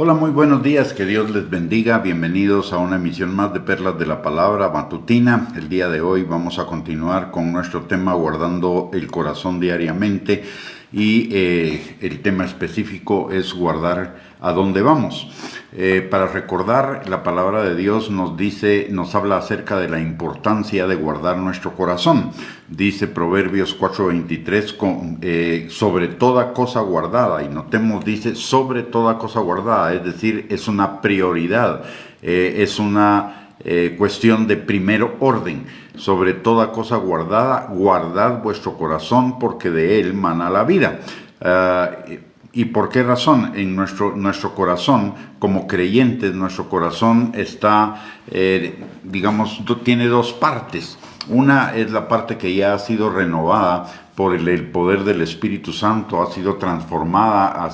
Hola, muy buenos días, que Dios les bendiga. Bienvenidos a una emisión más de Perlas de la Palabra matutina. El día de hoy vamos a continuar con nuestro tema guardando el corazón diariamente y el tema específico es guardar a dónde vamos. Para recordar, la palabra de Dios nos habla acerca de la importancia de guardar nuestro corazón. Dice Proverbios 4:23, sobre toda cosa guardada, y notemos, dice sobre toda cosa guardada, es decir, es una prioridad, es una cuestión de primer orden. Sobre toda cosa guardada, guardad vuestro corazón, porque de él mana la vida. ¿Y por qué razón? En nuestro corazón, como creyentes, nuestro corazón está, tiene dos partes. Una es la parte que ya ha sido renovada por el poder del Espíritu Santo, ha sido transformada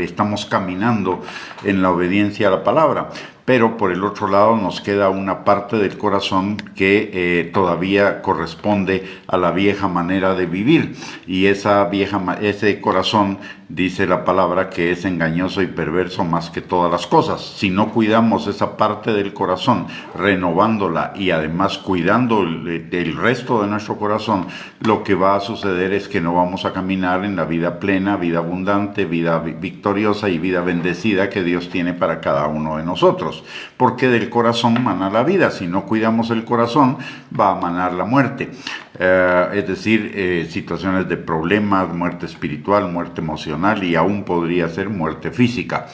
estamos caminando en la obediencia a la palabra. Pero por el otro lado nos queda una parte del corazón que todavía corresponde a la vieja manera de vivir. Y ese corazón, dice la palabra, que es engañoso y perverso más que todas las cosas. Si no cuidamos esa parte del corazón, renovándola y además cuidando el resto de nuestro corazón, lo que va a suceder es que no vamos a caminar en la vida plena, vida abundante, vida victoriosa y vida bendecida que Dios tiene para cada uno de nosotros. Porque del corazón mana la vida. Si no cuidamos el corazón, va a manar la muerte. Es decir, situaciones de problemas, muerte espiritual, muerte emocional y aún podría ser muerte física.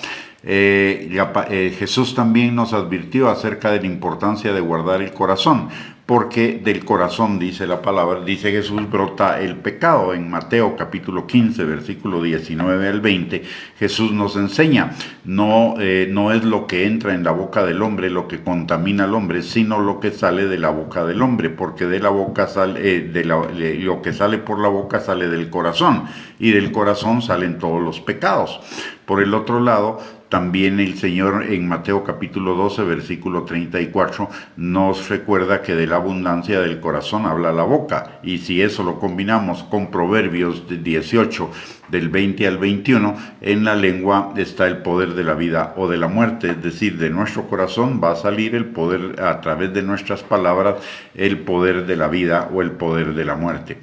Jesús también nos advirtió acerca de la importancia de guardar el corazón, porque del corazón, dice la palabra, dice Jesús, brota el pecado. En Mateo capítulo 15, versículo 19 al 20, Jesús nos enseña, no es lo que entra en la boca del hombre lo que contamina al hombre, sino lo que sale de la boca del hombre, porque de la boca lo que sale por la boca sale del corazón, y del corazón salen todos los pecados. Por el otro lado, también el Señor en Mateo capítulo 12, versículo 34, nos recuerda que de la abundancia del corazón habla la boca. Y si eso lo combinamos con Proverbios 18, del 20 al 21, en la lengua está el poder de la vida o de la muerte. Es decir, de nuestro corazón va a salir el poder, a través de nuestras palabras, el poder de la vida o el poder de la muerte.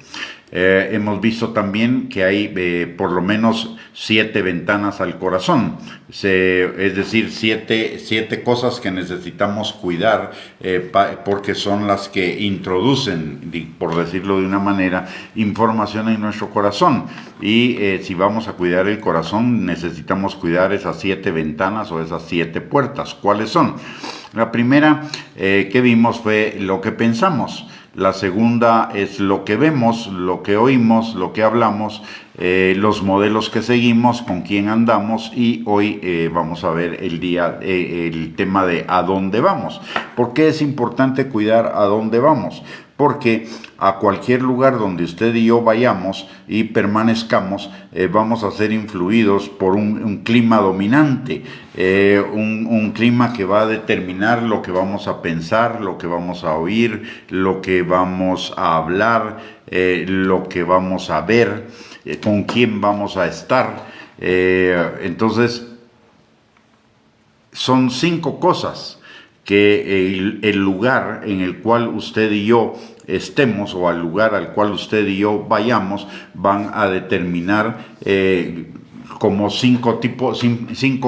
Hemos visto también que hay por lo menos 7 ventanas al corazón, es decir, siete cosas que necesitamos cuidar porque son las que introducen, por decirlo de una manera, información en nuestro corazón. Y si vamos a cuidar el corazón, necesitamos cuidar esas 7 ventanas o esas 7 puertas. ¿Cuáles son? La primera que vimos fue lo que pensamos. La segunda es lo que vemos, lo que oímos, lo que hablamos, los modelos que seguimos, con quién andamos, y hoy vamos a ver el tema de a dónde vamos. ¿Por qué es importante cuidar a dónde vamos? Porque a cualquier lugar donde usted y yo vayamos y permanezcamos, vamos a ser influidos por un clima dominante, un clima que va a determinar lo que vamos a pensar, lo que vamos a oír, lo que vamos a hablar, lo que vamos a ver, con quién vamos a estar. Entonces, son 5 cosas que el lugar en el cual usted y yo estemos, o al lugar al cual usted y yo vayamos, van a determinar como 5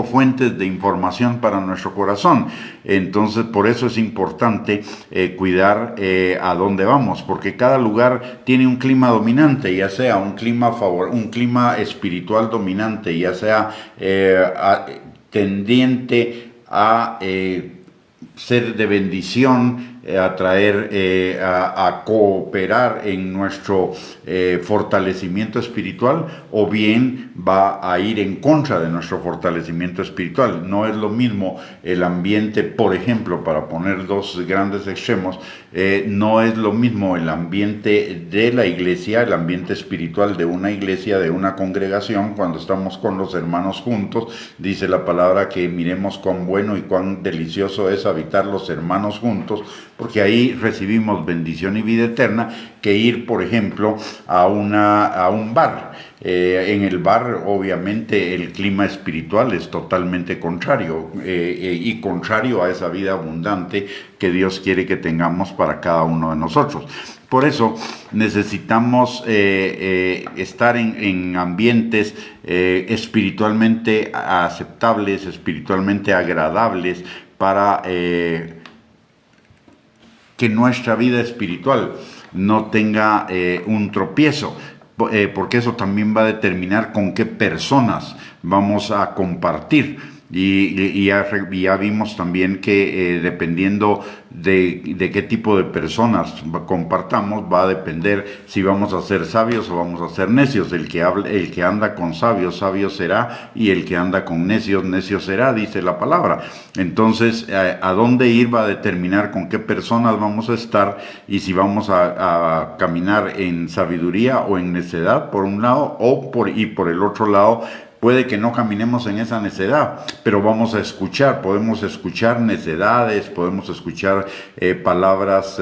fuentes de información para nuestro corazón. Entonces, por eso es importante cuidar a dónde vamos, porque cada lugar tiene un clima dominante, ya sea un clima espiritual dominante, ya sea tendiente a ser de bendición, a traer, a cooperar en nuestro fortalecimiento espiritual, o bien va a ir en contra de nuestro fortalecimiento espiritual. No es lo mismo el ambiente, por ejemplo, para poner 2 grandes extremos, no es lo mismo el ambiente de la iglesia, el ambiente espiritual de una iglesia, de una congregación, cuando estamos con los hermanos juntos. Dice la palabra que miremos cuán bueno y cuán delicioso es habitar los hermanos juntos, porque ahí recibimos bendición y vida eterna, que ir, por ejemplo, a un bar. En el bar, obviamente, el clima espiritual es totalmente contrario, y contrario a esa vida abundante que Dios quiere que tengamos para cada uno de nosotros. Por eso necesitamos estar en ambientes espiritualmente aceptables, espiritualmente agradables, para que nuestra vida espiritual no tenga un tropiezo, porque eso también va a determinar con qué personas vamos a compartir. Y ya vimos también que dependiendo de qué tipo de personas compartamos, va a depender si vamos a ser sabios o vamos a ser necios. El que anda con sabios, sabio será, y el que anda con necios, necio será, dice la palabra. Entonces, a dónde ir va a determinar con qué personas vamos a estar, y si vamos a caminar en sabiduría o en necedad, por un lado, y por el otro lado. Puede que no caminemos en esa necedad, pero vamos a escuchar, podemos escuchar necedades, podemos escuchar palabras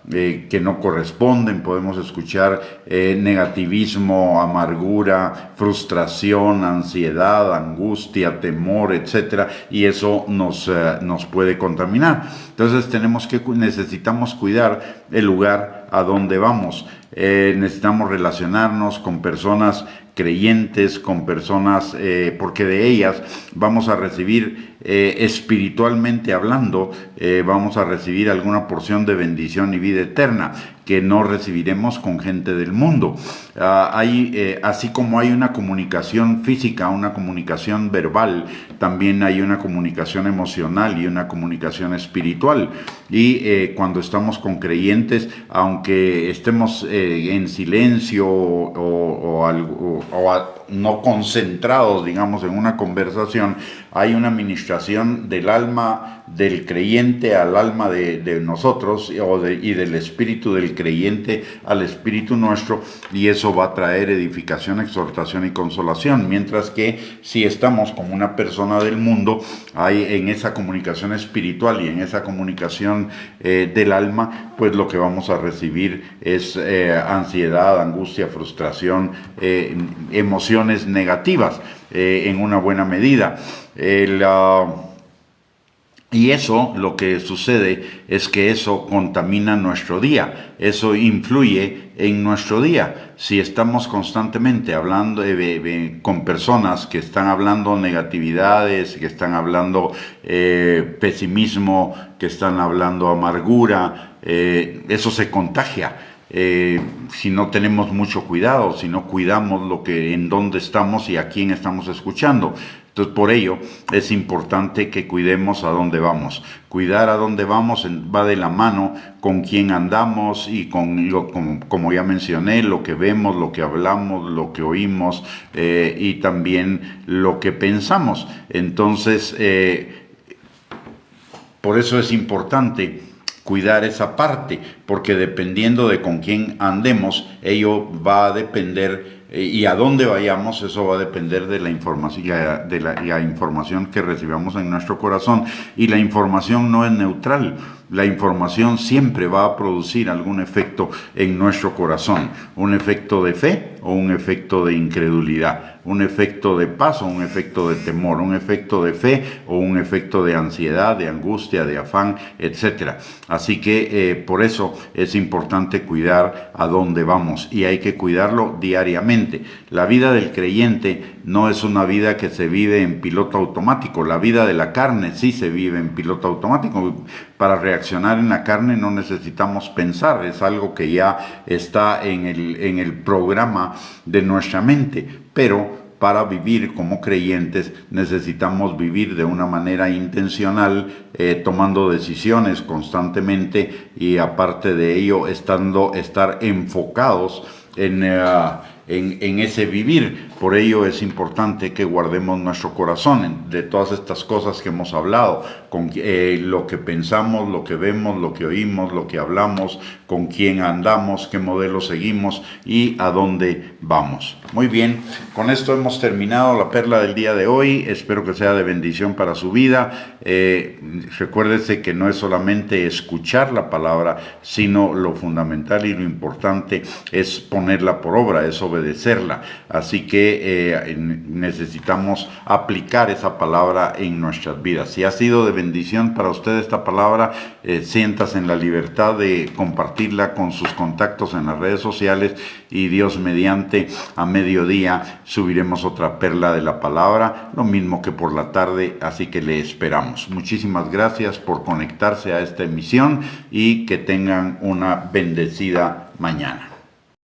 que no corresponden, podemos escuchar negativismo, amargura, frustración, ansiedad, angustia, temor, etcétera, y eso nos puede contaminar. Entonces necesitamos cuidar el lugar a donde vamos. Necesitamos relacionarnos con personas creyentes, con personas, porque de ellas vamos a recibir, espiritualmente hablando, vamos a recibir alguna porción de bendición y vida eterna que no recibiremos con gente del mundo. Así como hay una comunicación física, una comunicación verbal, también hay una comunicación emocional y una comunicación espiritual. Y cuando estamos con creyentes, aunque estemos en silencio no concentrados, digamos, en una conversación, hay una ministración del alma del creyente al alma de nosotros, y del espíritu del creyente al espíritu nuestro, y eso va a traer edificación, exhortación y consolación. Mientras que si estamos como una persona del mundo, hay en esa comunicación espiritual y en esa comunicación del alma, pues lo que vamos a recibir es ansiedad, angustia, frustración, emociones negativas en una buena medida. Y eso, lo que sucede es que eso contamina nuestro día, eso influye en nuestro día. Si estamos constantemente hablando con personas que están hablando negatividades, que están hablando pesimismo, que están hablando amargura, eso se contagia. Si no tenemos mucho cuidado, si no cuidamos en dónde estamos y a quién estamos escuchando. Entonces, por ello es importante que cuidemos a dónde vamos. Cuidar a dónde vamos va de la mano con quién andamos y como ya mencioné, lo que vemos, lo que hablamos, lo que oímos, y también lo que pensamos. Entonces, por eso es importante cuidar esa parte, porque dependiendo de con quién andemos, ello va a depender, y a dónde vayamos, eso va a depender de la información que recibamos en nuestro corazón. Y la información no es neutral. La información siempre va a producir algún efecto en nuestro corazón, un efecto de fe o un efecto de incredulidad, un efecto de paz o un efecto de temor, un efecto de fe o un efecto de ansiedad, de angustia, de afán, etc. Así que por eso es importante cuidar a dónde vamos, y hay que cuidarlo diariamente. La vida del creyente no es una vida que se vive en piloto automático. La vida de la carne sí se vive en piloto automático. Para reaccionar en la carne no necesitamos pensar, es algo que ya está en el programa de nuestra mente. Pero para vivir como creyentes necesitamos vivir de una manera intencional, tomando decisiones constantemente, y aparte de ello estar enfocados en ese vivir. Por ello es importante que guardemos nuestro corazón de todas estas cosas que hemos hablado, con lo que pensamos, lo que vemos, lo que oímos, lo que hablamos, con quién andamos, qué modelo seguimos y a dónde vamos. Muy bien, con esto hemos terminado la perla del día de hoy. Espero que sea de bendición para su vida. Recuérdese que no es solamente escuchar la palabra, sino lo fundamental y lo importante es ponerla por obra, es obedecerla. Así que necesitamos aplicar esa palabra en nuestras vidas. Si ha sido de bendición para usted esta palabra, siéntase en la libertad de compartirla con sus contactos en las redes sociales, y Dios mediante, a mediodía subiremos otra perla de la palabra, lo mismo que por la tarde, así que le esperamos. Muchísimas gracias por conectarse a esta emisión y que tengan una bendecida mañana.